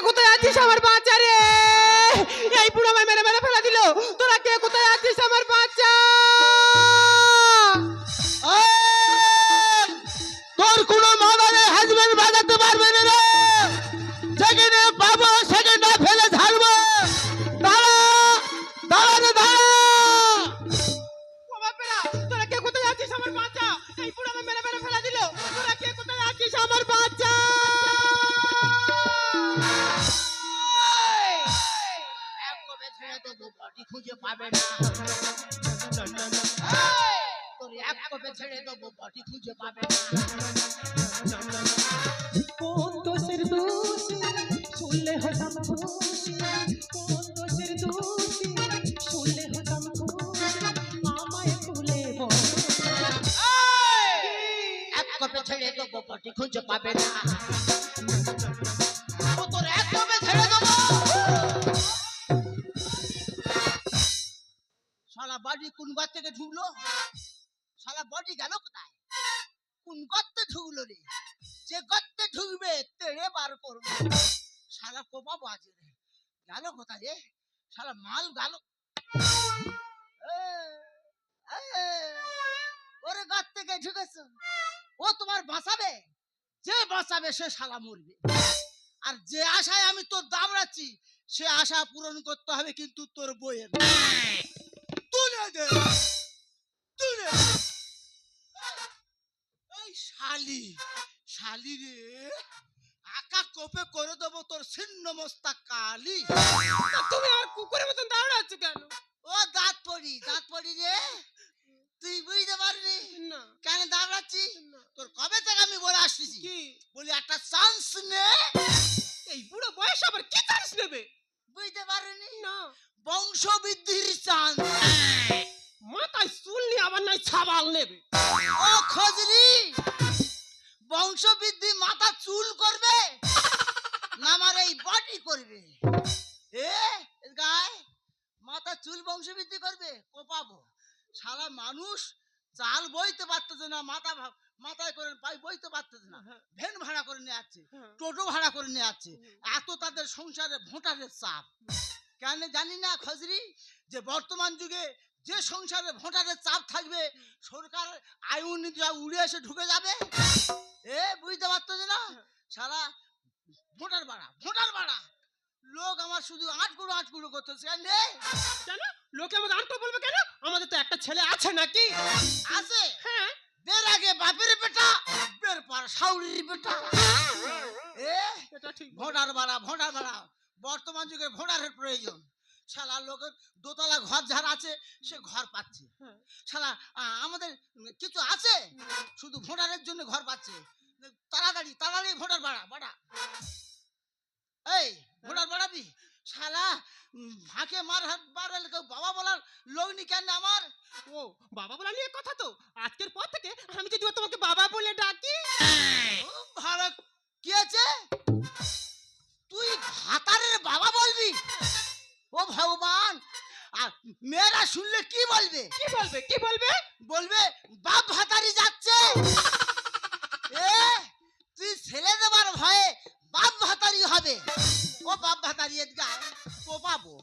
কোথায় আছিস আমার বাচ্চা রে? এই বুড়ো আমায় মেরে মেরে ফেলে দিল। তোরা কে কোথায় আছিস আমার বাচ্চা? তোর কোনো মাদারে হাজবেন্ড বাজাতে পারবে না রে। যেখানে পাবো সেখানে ফেলে ঝাড়বো। দাঁড়া দাঁড়া রে দাঁড়া। ও বাপেরা, তোরা কে কোথায় আছিস আমার বাচ্চা? এই বুড়ো আমায় মেরে মেরে ফেলে দিল। তোরা কে কোথায় আছিস আমার বাচ্চা? এক কবে ছেড়ে দেবো বডি খুঁজে পাবে না। তোর এক কবে ছেড়ে দেবো বডি খুঁজে পাবে না। কোন দোষের দোষী শুনলে হতাম খুশি, কোন দোষের দোষী শুনলে হতাম খুশি, আমায় তুলে বল এক কবে ছেড়ে দেবো বডি খুঁজে পাবে না। ও তোর এক কবে ছেড়ে দেবো। শালা বডি কোন ঘর থেকে ঢুকলো? শালা বডি গেল কোথায়? কোন গর্তে ঢুকলো রে? যে গর্তে ঢুকবে তেড়ে বার করবে। শালা কোপা বাজে রে। গেল কোথায় রে? শালা মাল গেল। ওরে গর্ত থেকে ঢুকেছে। ও তোমার বাঁচাবে? যে বাঁচাবে সে শালা মরবে। আর যে আশায় আমি তোর দামড়াচ্ছি সে আশা পূরণ করতে হবে কিন্তু তোর বইয়ের। তুলে দে তুলে। এই শালি শালি রে, আকা কোপে করে দেবো তোর ছিন্ন মস্তা কালি। তা তুমি আর কুকুরের মতন দাঁড়াচ্ছ কেন? ও দাঁত পড়ি রে। তুই বুঝতে পারবি না কেন দাঁড়াচ্ছি? না। তোর কবে থেকে আমি বলে আসতেছি কি? বলি একটা চান্স নে। এই বুড়ো বয়স আবার কি চান্স নেবে? বুঝতে পারিনি? না, বংশবৃদ্ধির চান্স। মাথায় চুল নিয়ে আবার নাই ছাবাল নেবে। ও খজরি, বংশবৃদ্ধি মাথা চুল করবে না আমার এই বডি করবে? গায় মাথা চুল বংশবৃদ্ধি করবে? কোপাবো। শালা মানুষ চাল বইতে পারতেছে না, মাথায় করে পাই বইতে পারতেছে না, ভ্যান ভাড়া করে নিয়ে যাচ্ছে, টোটো ভাড়া করে নিয়ে যাচ্ছে। এত তাদের সংসারে ভোটারের চাপ। কেন জানি না খজরি, যে বর্তমান যুগে যে সংসারে ভোটারের চাপ থাকবে সরকার আইন উড়ে এসে ঢুকে যাবে। বুঝতে পারতেছে না? সারা ভোটার ভাড়া লোক আমার শুধু আটকুড়ো করতেছে। কেন লোকে আমাকে আনতে বলবে কেন? আমাদের তো একটা ছেলে আছে নাকি? আছে। হ্যাঁ, বের আগে বাপের বেটা, বের পর শাউরির বেটা। এটা ঠিক। ভোটার ভাড়া বর্তমান যুগে ভোটারের প্রয়োজন। শালা লোকের দোতলা ঘর যার আছে সে ঘর পাচ্ছে। শালা আমাদের কিছু আছে শুধু ভোটারের জন্য ঘর পাচ্ছে। তাড়াতাড়ি ভোটার ভাড়া। এই ভোটার বাড়াবি? শালা ফাঁকে মারালে কেউ বাবা বলার লগ্নি কেন আমার? ও বাবা বলা নিয়ে কথা তো। আজকের পর থেকে আমি যদি তোমাকে বাবা বলে ডাকি। ভালো কি আছে? তুই ভাতারের বাবা বলবি? ও ভগবান, আর মেয়েরা শুনলে কি বলবে? কি বলবে? বলবে বাপ ভাতারি যাচ্ছে। তুই ছেলে দেবার ভয়ে বাপ ভাতারি হবে। ও বাপ ভাতারি কোপাবো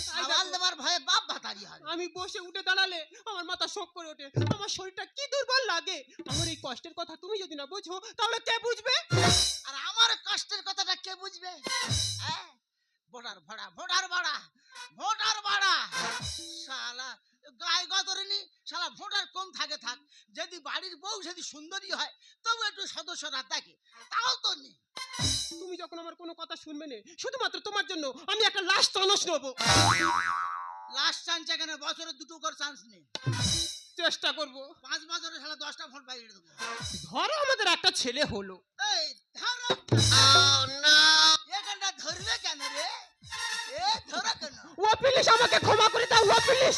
সাবাল দেবার ভয়ে বাপ ভাতারি হবে। আমি বসে উঠে দাঁড়ালে আমার মাথা শোক করে ওঠে। আমার শরীরটা কি দুর্বল লাগে। আমার এই কষ্টের কথা তুমি যদি না বোঝো তাহলে কে বুঝবে? আর আমার কষ্টের কথাটা কে বুঝবে? ভোটার ভাড়া শালা গায়ে গতরেনি। শালা ভোটার কম থাকে থাক, যদি বাড়ির বউ যদি সুন্দরী হয় তবু একটু সদস্যরা দেখে, তাও তো নেই। তুমি যখন আমার কোনো কথা শুনবে না, শুধুমাত্র তোমার জন্য আমি একটা লাশ চান্স নেবো। লাস্ট চান্স এখানে বছরে 2টো করে চান্স নেই। চেষ্টা করবো 5 বছরে শালা 10টা ভোট বাইরে দেবো। ধরো আমাদের একটা ছেলে হলো। এই ধরো। এখানটা ধরবে কেন রে? ধরো কেন? ও প্লিজ আমাকে ক্ষমা করে দাও। ও প্লিজ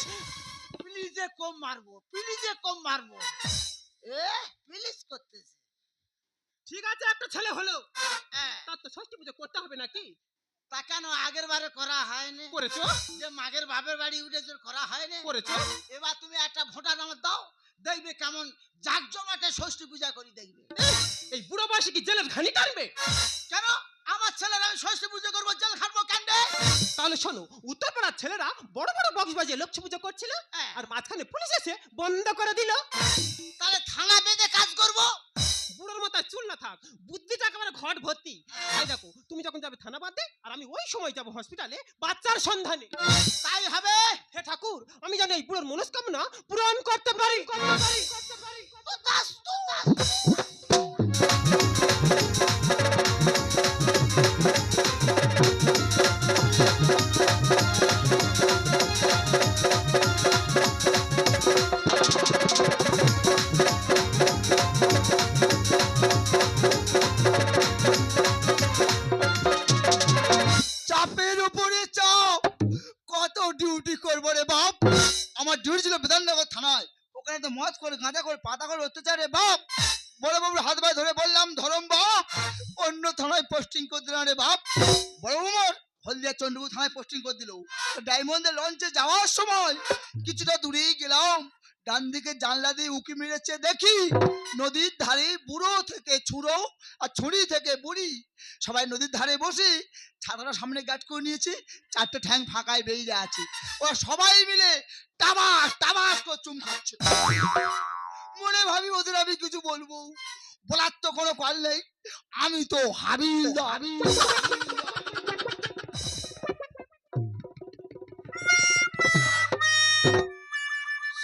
প্লিজে কম মারবো। প্লিজ করতেছে। ঠিক আছে, একটা ছেলে হলো। তার তো ষষ্ঠী পুজো করতে হবে নাকি? তা কেন আগের বারে করা হয়নি? করেছো? যে মাগের বাপের বাড়ি উঠেছে করা হয়নি? করেছো। এবার তুমি একটা ভোটার আমার দাও, দেখবে কেমন জাকজমাটে ষষ্ঠী পূজা করি দেখবে। এই বুড়ো বয়সে কি জেলের ঘানি টানবে? কেন আমার ষষ্ঠী পুজো করবো, জেল খাটবো কেন্দ্রে। তাহলে শোনো, উত্তরপাড়ার ছেলেরা বড় বড় বক্স বাজিয়ে লক্ষ্মী পুজো করছিল, হ্যাঁ। আর মাঝখানে পুলিশ এসে বন্ধ করে দিল। তাহলে থানা বেঁধে কাজ করবো। বুড়োর মাথায় চুল না থাক, বুদ্ধিটা একেবারে ঘট ভর্তি। এই দেখো, তুমি যখন যাবে থানা বাদ দে, আর আমি ওই সময় যাব হসপিটালে বাচ্চার সন্ধানে। তাই হবে। হে ঠাকুর, আমি জানি এই বুড়োর মনস্কামনা পূরণ করতে পারি। তথাস্তু। চাপের উপরে চাপ, কত ডিউটি করবো রে বাপ। আমার ডিউটি ছিল বিধাননগর থানায়, ওখানে তো মদ করে গাঁজা করে পাতা করে অত্যাচার রে বাপ। বড় বাবুর হাত ভাই ধরে বললাম ধরম বাপ, অন্য থানায় পোস্টিং করে দিলাম রে বাপ। বড় বাবু মোর হলদিয়া চন্দ্রপুর থানায় পোস্টিং করে দিল। ডায়মন্ডের লঞ্চে যাওয়ার সময় কিছুটা দূরেই গেলাম, ডান দিকে জানলা দিয়ে উকি মেরেছে, দেখি নদীর ধারে বুড়ো থেকে ছুড়ো আর ছুরি থেকে বুড়ি সবাই নদীর ধারে বসে ছাতাটা সামনে গাট করে নিয়েছে, চারটে ঠ্যাং ফাঁকায় বেরিয়ে আছে। ওরা সবাই মিলে টাবাস টাবাস করে চুম খাচ্ছে। মনে ভাবি ওদের আমি কিছু বলবো, বলার তো কোনো কল নেই, আমি তো হাবিলদার।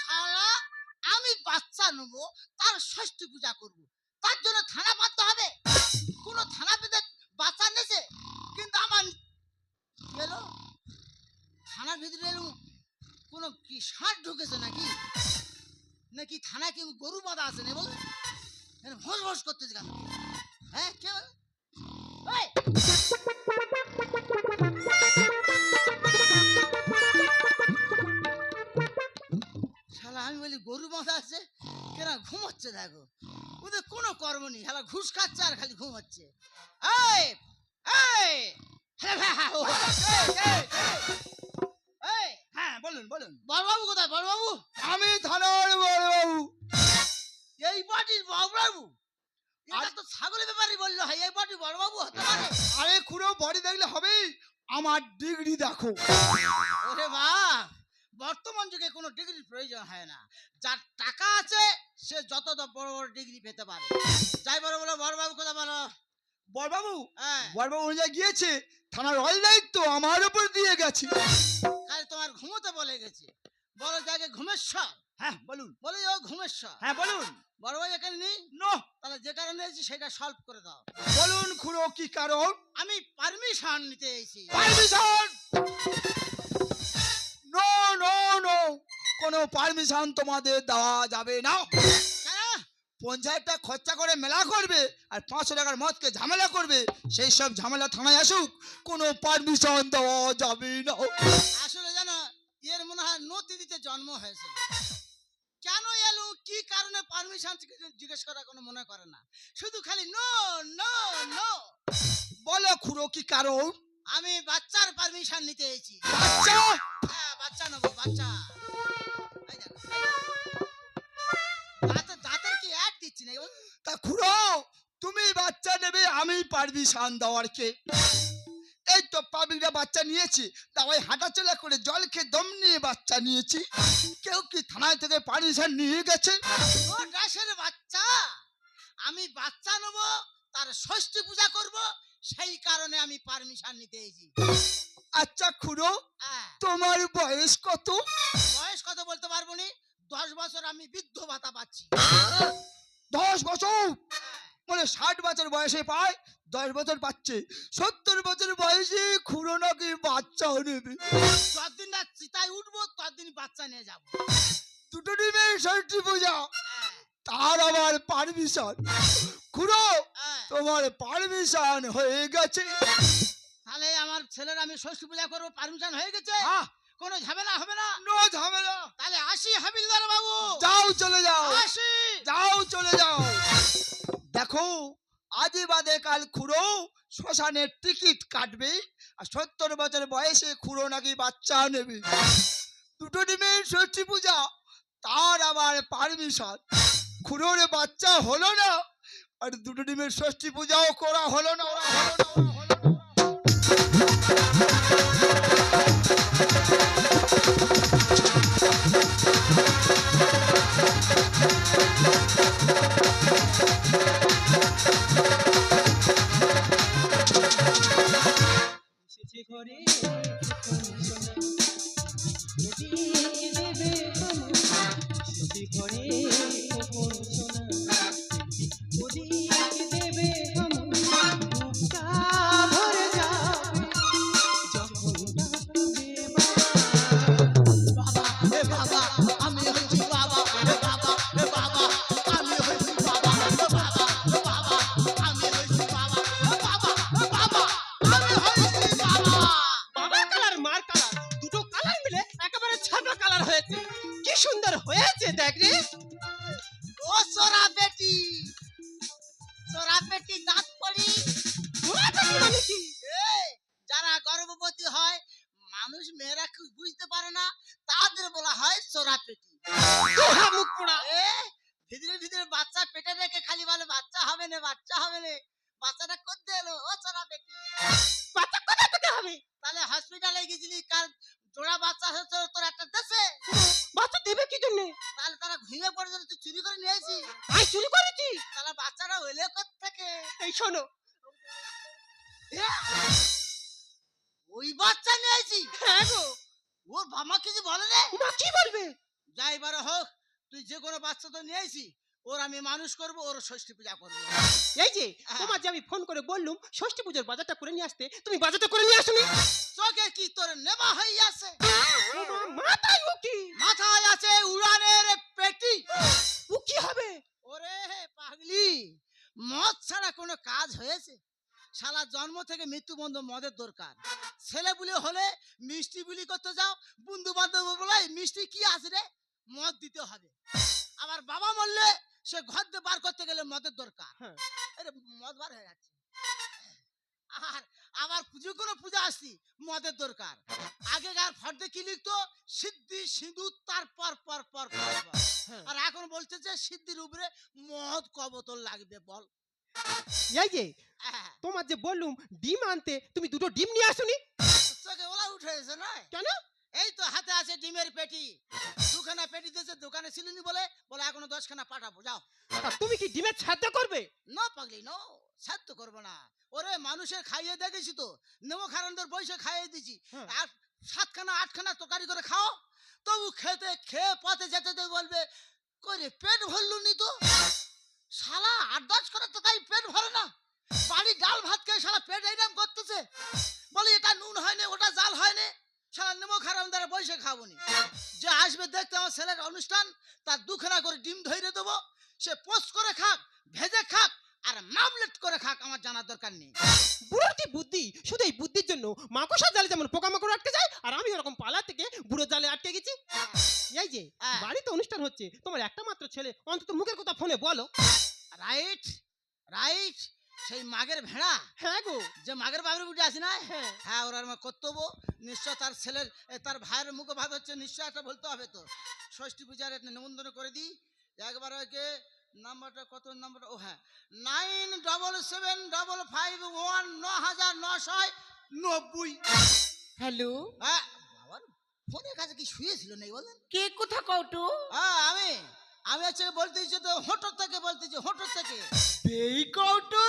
শালা, আমি বাচ্চা নেবো, তার ষষ্ঠী পূজা করবো, তার জন্য থানা বাঁধতে হবে? কোন থানা পেতে বাচ্চা নেছে? কিন্তু আমার গেল থানার ভিতরে এলো, কোনো কি ষাঁড় ঢুকেছে নাকি? নাকি থানা কি গরু বাঁধা আছে না? বল ভোস ভোস করতেছে কেন? হ্যাঁ কে বলে? ওই! শালা আমি বলি গরু বাঁধা আছে কেন, ঘুমোচ্ছে দেখো, ওদের কোনো কর্ম নেই, শালা ঘুষ খাচ্ছে আর খালি ঘুমোচ্ছে। এই এই হ্যাঁ বলুন বলুন। বড়বাবু কোথায়? বড়বাবু, আমি থানার বড় বাবু। এই পার্টির বড়বাবু? এটা তো ছাগলের ব্যাপারই বললো, হয় এই পার্টির বড়বাবু হতে পারে? আরে খুঁড়ো বডি দেখলে হবে, আমার ডিগ্রি দেখো। ওরে মা, বর্তমান যুগে কোনো ডিগ্রির প্রয়োজন হয় না, যার টাকা আছে সে যত বড় বড় ডিগ্রি পেতে পারে। যাই বড় বলো, বড়বাবু কোথায় বলো? বড়বাবু, হ্যাঁ, বড়বাবু অনুযায়ী গিয়েছে, থানার অল দায়িত্ব আমার উপর দিয়ে গেছে। কাল তোমার ঘুমোতে বলে গেছে, বড় জায়গায় ঘুমেশ্বর। হ্যাঁ বলুন। বলে ও ঘুমেশ্বর। হ্যাঁ বলুন। বড় ভাই এখানে নেই? নো। তাহলে যে কারণে এসেছি সেটা সলভ করে দাও। বলুন খুঁড়ো কি কারণ? আমি পারমিশন নিতে এসেছি। পারমিশন? নো নো নো, কোনো পারমিশন তোমাদের দেওয়া যাবে না। কেন? পঞ্চায়েতটা খরচা করে মেলা করবে আর 500 টাকার মদকে ঝামেলা করবে, সেই সব ঝামেলা থানায় আসুক, কোনো পারমিশন দেওয়া যাবে না। আসলে জানো, এর মনে হয় নতি দিতে জন্ম হয়েছিল। কেন এলো, কি কারণে পারমিশন জিজ্ঞেস করা কোনো মনে করে না, শুধু খালি নো নো নো। বলো খুঁড়ো কি কারণ? আমি বাচ্চার পারমিশন নিতে এসেছি। বাচ্চা? হ্যাঁ, বাচ্চা নেবো, বাচ্চা। এই দেখো, দাঁতের কি অ্যাড দিচ্ছি না? তা খুঁড়ো, তুমি বাচ্চা নেবে, আমি পারমিশন দেওয়ার কে? এই তো পাবলিকরা বাচ্চা নিয়েছি, তা ওই হাঁটাচলা করে জল খেয়ে দম নিয়ে বাচ্চা নিয়েছি। কেউ কি থানায় থেকে পারমিশন নিয়ে গেছে? ও দাসের বাচ্চা, আমি বাচ্চা নেবো, তার ষষ্ঠী পূজা করব, সেই কারণে আমি পারমিশন নিতে এসেছি। আচ্ছা খুঁড়ো, হ্যাঁ। তোমার বয়স কত? বয়স কত বলতে পারবো নি, 10 বছর আমি বৃদ্ধ ভাতা পাচ্ছি। 10 বছর? মানে 60 বছর বয়সে পায়, 10 বছর পাচ্ছে। 70 বছর বয়সে খুঁড়ো নাকি বাচ্চা নেবে? যতদিন না চিতায় উঠবো ততদিন বাচ্চা নিয়ে যাবো। দুটো ডিমের ষষ্ঠী পূজা, হ্যাঁ, তার আবার পারমিশন? খুঁড়ো, হ্যাঁ। তোমার পারমিশন হয়ে গেছে। তাহলে আমার ছেলের আমি ষষ্ঠী পূজা করবো, পারমিশন হয়ে গেছে, হ্যাঁ, কোনো ঝামেলা হবে না? নো ঝামেলা। তাহলে আসি হাবিলদার বাবু। যাও চলে যাও, আসি। যাও চলে যাও। দেখো, আজই বাদে কাল খুঁড়ো শ্মশানের টিকিট কাটবে, আর 70 বছর বয়সে খুঁড়ো নাকি বাচ্চা নেবে। দুটো ডিমের ষষ্ঠী পূজা, তার আবার পারমিশন। খুঁড়োর বাচ্চা হলো না, আর দুটো ডিমের ষষ্ঠী পূজাও করা হলো না। করে খোকন সোনা যদি দেবে আমার স্মৃতি করে খোকন সোনা যদি দেবে আমার বুকটা ভরে যাবে যখন ডাকবে বাবা হে বাবা আমি হইছি বাবা হে বাবা হে বাবা আমি হইছি বাবা হে বাবা হে বাবা আমি হইছি বাবা হে বাবা হে বাবা আমি হইছি বাবা। বাবা কালার মার কালার দুটো কালার মিলে একেবারে ছাপা কালার হয়েছে। কি সুন্দর হয়েছে দেখ রে। ও সোরা বেটি দাঁত পড়ি ওরা তো কি মানে কি? এই যারা গর্ভবতী হয় মানুষ মেয়েরা বুঝতে পারে না তাদের বলা হয় সোরা পেটি। তোরা মুখ পোড়া। এ ভিতরে ভিতরে বাচ্চা পেটে রেখে খালি বলে বাচ্চা হবে না বাচ্চাটা করতে এলো ও সোরা পেটি। বাচ্চা কোথা থেকে হবে? তাহলে হসপিটালে গেছিলি কাল জোড়া বাচ্চা হচ্ছে তোর একটা দেশে বাচ্চা দেবে কি জন্য? তাহলে তারা ঘুমিয়ে পড়ে যদি তুই চুরি করে নিয়ে আসি আমি চুরি করেছি? তাহলে বাচ্চাটা হইলে কোত্থেকে? এই শোনো, ওই বাচ্চা নিয়ে আসি হ্যাঁ গো। ওর বাবা কিছু বলে রে? মা কি বলবে? যাই বারে হোক তুই যে কোনো বাচ্চা তো নিয়ে আসি ওর আমি মানুষ করব ওর ষষ্ঠী পূজা করবো। এই যে তোমার যে আমি ফোন করে বললুম ষষ্ঠী পুজোর বাজারটা করে নিয়ে আসতে, তুমি বাজারটা করে নিয়ে আসোনি? চোখে কি তোর নেবা হয়ে আছে? মাথায় ও কি? মাথায় আছে উড়ানের পেটি। ও কি হবে? ওরে পাগলি মদ ছাড়া কোনো কাজ হয়েছে? শালা জন্ম থেকে মৃত্যু বন্ধ মদের দরকার। ছেলে বুলি হলে মিষ্টি বুলি করতে যাও, বন্ধু বান্ধব বলে মিষ্টি কি আছে রে, মদ দিতে হবে। আবার বাবা মরলে সে ঘর দিয়ে বার করতে গেলে মদের দরকার। হ্যাঁ। আরে মদ বার হয়ে যাচ্ছে। আর আবার পুজো কোনো পূজা আসছি মদের দরকার। আগেকার ফর্দে কি লিখতো সিদ্ধি সিঁদুর তার পর পর পর পর পর। হ্যাঁ। আর এখন বলছে যে সিদ্ধির উপরে মদ কবতল লাগবে বল। এই যে হ্যাঁ, তোমার যে বললুম ডিম আনতে, তুমি দুটো ডিম নিয়ে আসোনি চোখে ওলা উঠে এসে নয় কেন? এই তো হাতে আছে ডিমের পেটি, দুখানা পেটি দিয়েছে দোকানে ছিলিনি বলে বলে এখনো 10খানা পাঠাবো যাও। আর তুমি কি ডিমের ছাদ্য করবে? নো পাগলি নো, সাধ্য করবো না। ওরে মানুষের খাইয়ে দেখেছি তো, নেমো খারানদের বসে খাইয়ে দিছি। হ্যাঁ। আর 7খানা 8খানা তরকারি করে খাও, তবু খেয়ে পথে যেতে বলবে করে পেট ভরলু নি তো। শালা 8-10 করে তরকারি পেট ভরে না, বাড়ি ডাল ভাত খেয়ে শালা পেট এইরকম করতেছে। বলে এটা নুন হয়নি ওটা জাল হয়নি, শালা নেমো খারানদের বসে খাবো নি। যে আসবে দেখতে আমার ছেলের অনুষ্ঠান তার 2খানা করে ডিম ধরে দেবো, সে পোস্ট করে খাক ভেজে খাক আর মামলেট করে খাক, আমার জানার দরকার নেই। বুড়োর কি বুদ্ধি! শুধু এই বুদ্ধির জন্য মাকড়সার জালে যেমন পোকামাকড় আটকে যায়, আর আমি ওরকম পালা থেকে বুড়ো জালে আটকে গেছি। এই যে হ্যাঁ। বাড়িতে অনুষ্ঠান হচ্ছে, তোমার একটা মাত্র ছেলে, অন্তত মুখের কথা ফোনে বলো। রাইট রাইট, সেই মাগের ভেড়া, হ্যাঁ গো। যে মাগের বাবুর বুটি আছে না, হ্যাঁ। হ্যাঁ ওর আমার কর্তব্য নিশ্চয় তার ছেলের তার ভাইয়ের মুখে ভাত হচ্ছে, নিশ্চয় একটা বলতে হবে তো। ষষ্ঠী পূজার একটা নিমন্ত্রণ করে দিই একবার। ওকে নাম্বারটা কত নাম্বার? ও হ্যাঁ 9775199090। হ্যালো, হ্যাঁ বাবার ফোনের কাছে কি শুয়েছিল নেই বলেন? কে কোথা কওটো? হ্যাঁ আমি হচ্ছে বলতেছি তো হোটর থেকে বলতেছি, হোটর থেকে। এই কওটো?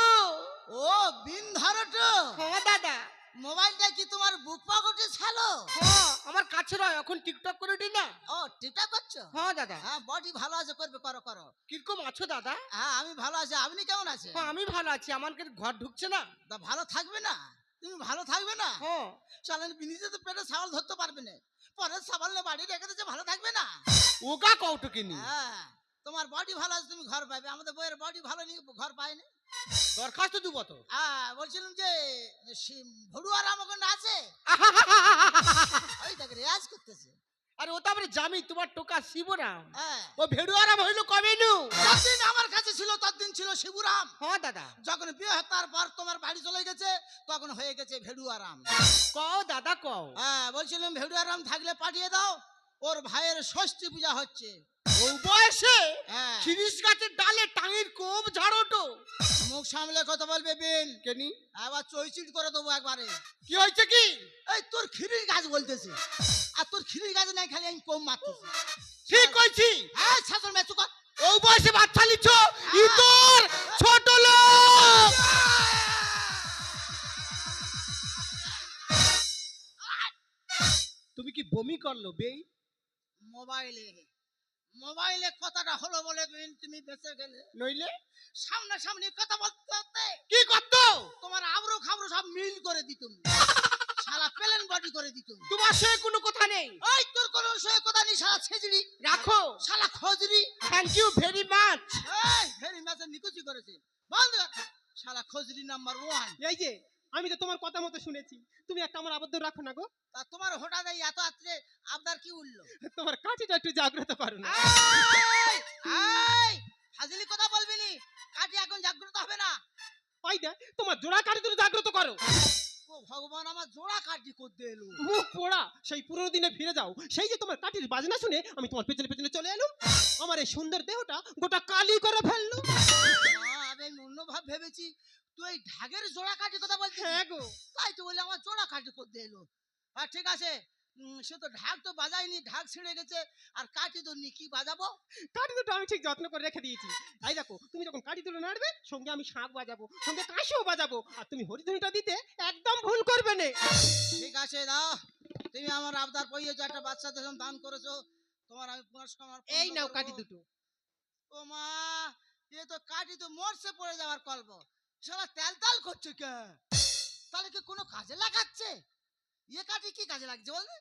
ও বিন ধরটো, হ্যাঁ দাদা। মোবাইলটা কি তোমার বুক পকেটে ছালো? হ্যাঁ, আমার কাছে রয়, এখন টিকটক করে দিই না। ও টিকটক করছো? হ্যাঁ দাদা। হ্যাঁ বডি ভালো আছে, করবে করো। কিরকম আছো দাদা? হ্যাঁ আমি ভালো আছি, আপনি কেমন আছেন? হ্যাঁ আমি ভালো আছি, আমার কি ঘর ঢুকছে না? তা ভালো থাকবে না, তুমি ভালো থাকবে না? হ্যাঁ। চালেন বিনিতে তো পেটে ছাগল ধরতে পারবে না, পরে ছাগল বাড়ি রেখে দিতে ভালো থাকবে না। ওগা কওটো কিনি? হ্যাঁ তোমার বডি ভালো আছে, তুমি ঘর পাইবে। আমাদের বইয়ের বডি ভালো নেই, ঘর পায়নি। দরখাস্ত দিব তো। হ্যাঁ বলছিলাম যে ভড়ুয়ার আমাকে আছে, ওই দেখ রেয়াজ করতেছে। আরে ও তো আমার জামি, তোমার টোকা শিবরাম। হ্যাঁ ও ভেড়ুয়ারাম হইল কবে নু? যতদিন আমার কাছে ছিল ততদিন ছিল শিবুরাম। হ্যাঁ দাদা। যখন বিয়ে হয় তারপর তোমার বাড়ি চলে গেছে তখন হয়ে গেছে ভেড়ুয়ারাম। কও দাদা কও। হ্যাঁ বলছিলাম ভেড়ুয়ারাম থাকলে পাঠিয়ে দাও, ওর ভাইয়ের ষষ্ঠী পূজা হচ্ছে। ও বয়সে হ্যাঁ শিরিষ গাছের ডালে টাঙির কোপ ঝাড়োটো। মুখ সামলে কথা বলবে বিন, কেনি? আবার চৈচিট করে দেবো একবারে। কি হয়েছে কি? এই তোর খিরির গাছ বলতেছে, আর তোর খিরির গাছ নাই, খালি আমি কম মারতেছি। ঠিক কইছি। হ্যাঁ শাসন মেচু কর। ও বয়সে বাচ্চা লিছ ইতর ছোট লোক। বমি করলো বেই? মোবাইলে মোবাইলে কথাটা হলো বলে তুমি বেঁচে গেলে, নইলে সামনাসামনি কথা বলতে হতে কি করতো? তোমার আবরু খাবরু সব মিল করে দিতুম, শালা প্লেন বডি করে দিতুম। তোমার সে কোনো কথা নেই। ওই তোর কোন সে কথা নেই, শালা ছেজড়ি, রাখো। শালা খজরি। Thank you very much. এই ভেরি ম্যাচে নিকুচি করেছে, বন্ধ কর। শালা খজরি নাম্বার 1। এই যে আমি তো তোমার কথা মতো শুনেছি, তুমি একটা আমার আবদ্ধ রাখো না গো। তা তোমার হঠাৎ এই এত রাত্রে আবদার কি উঠলো? তোমার কাঠিটা একটু জাগ্রত করো না। এই, এই, ফাজিলি কথা বলবি নি, কাটি এখন জাগ্রত হবে না। ওই দে তোমার জোড়া কাঠি তুমি জাগ্রত করো। ও ভগবান, আমার জোড়া কাটি করতে এলো। মুখ পোড়া, সেই পুরনো দিনে ফিরে যাও। সেই যে তোমার কাঠির বাজনা শুনে আমি তোমার পেছনে পেছনে চলে এলাম, আমার এই সুন্দর দেহটা গোটা কালি করে ফেললো। আমি অন্যভাব ভেবেছি তুই এই ঢাকের জোড়া কাটি কথা বলছিস। হ্যাঁ গো, তাই তো বলে আমার জোড়া কাটি করতে এলো। আর ঠিক আছে, সে তো ঢাক তো বাজায়নি, ঢাক ছিঁড়ে গেছে, আর কাটি তো নি, কি বাজাবো? কাঠি দুটো আমি ঠিক যত্ন করে রেখে দিয়েছি। তাই দেখো, তুমি যখন কাঠি দুটো নাড়বে, সঙ্গে আমি শাঁখ বাজাবো, সঙ্গে কাঁসিও বাজাবো, আর তুমি হরিধ্বনিটা দিতে একদম ভুল করবে না। ঠিক আছে দাও, তুমি আমার আবদার পইয়েছো, একটা বাচ্চা যখন দান করেছো, তোমার আমি পুনস্কার এই নাও কাঠি দুটো। ও মা, এ তো কাটি তো মরছে পড়ে যাওয়ার কল্প, শালা তেল তেল করছে কে? তাহলে কি কোনো কাজে লাগাচ্ছে? এ কাটি কি কাজে লাগছে বলতে?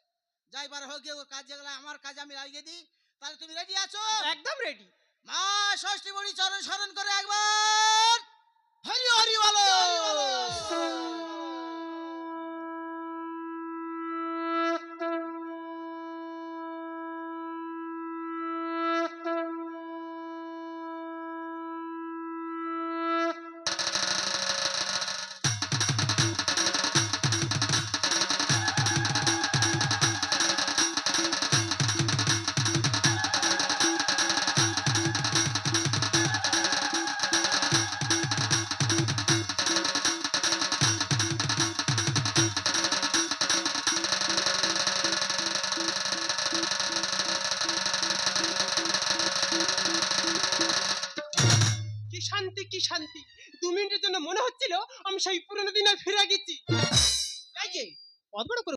যাইবার হোক গিয়ে ওর কাজ, যেগুলো আমার কাজে আমি লাগিয়ে দিই। তাহলে তুমি রেডি আছো? একদম রেডি। মা ষষ্ঠী বড়ি চরণ স্মরণ করে একবার হরি হরি বলো। কি শান্তি, কি শান্তি। 2 মিনিটের জন্য মনে হচ্ছিল আমি সেই পুরনো দিনে ফিরে গেছি। এই যে অত বড় করে